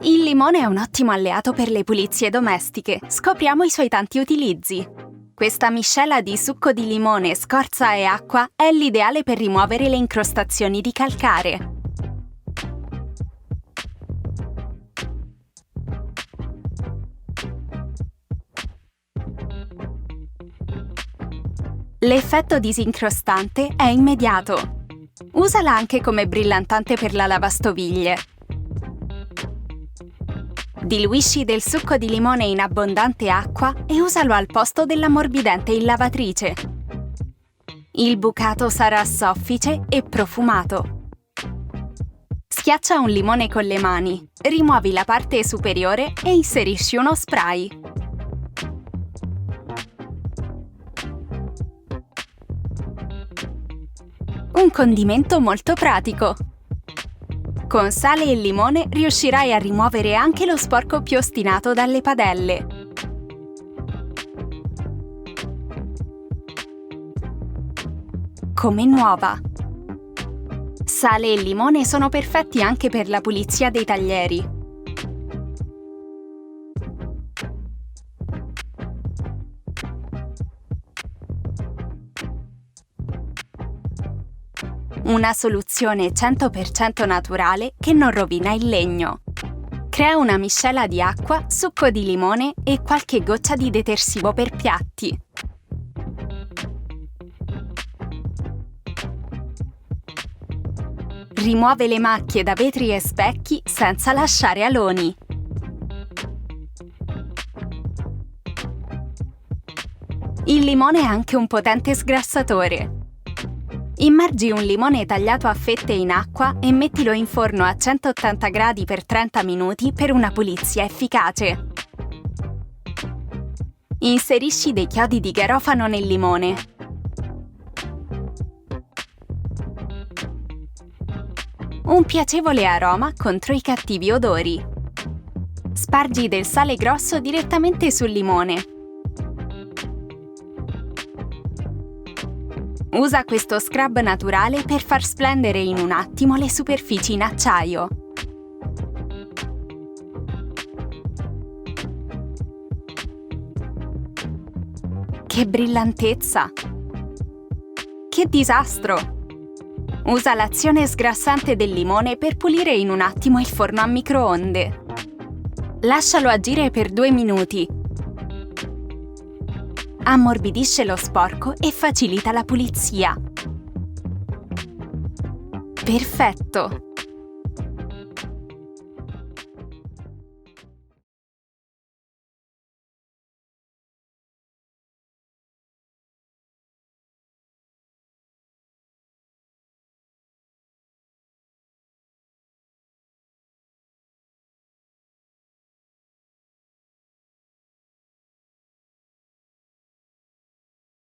Il limone è un ottimo alleato per le pulizie domestiche. Scopriamo i suoi tanti utilizzi. Questa miscela di succo di limone, scorza e acqua è l'ideale per rimuovere le incrostazioni di calcare. L'effetto disincrostante è immediato. Usala anche come brillantante per la lavastoviglie. Diluisci del succo di limone in abbondante acqua e usalo al posto dell'ammorbidente in lavatrice. Il bucato sarà soffice e profumato. Schiaccia un limone con le mani, rimuovi la parte superiore e inserisci uno spray. Un condimento molto pratico. Con sale e limone riuscirai a rimuovere anche lo sporco più ostinato dalle padelle. Come nuova. Sale e limone sono perfetti anche per la pulizia dei taglieri. Una soluzione 100% naturale che non rovina il legno. Crea una miscela di acqua, succo di limone e qualche goccia di detersivo per piatti. Rimuove le macchie da vetri e specchi senza lasciare aloni. Il limone è anche un potente sgrassatore. Immergi un limone tagliato a fette in acqua e mettilo in forno a 180 gradi per 30 minuti per una pulizia efficace. Inserisci dei chiodi di garofano nel limone. Un piacevole aroma contro i cattivi odori. Spargi del sale grosso direttamente sul limone. Usa questo scrub naturale per far splendere in un attimo le superfici in acciaio. Che brillantezza! Che disastro! Usa l'azione sgrassante del limone per pulire in un attimo il forno a microonde. Lascialo agire per 2 minuti. Ammorbidisce lo sporco e facilita la pulizia. Perfetto!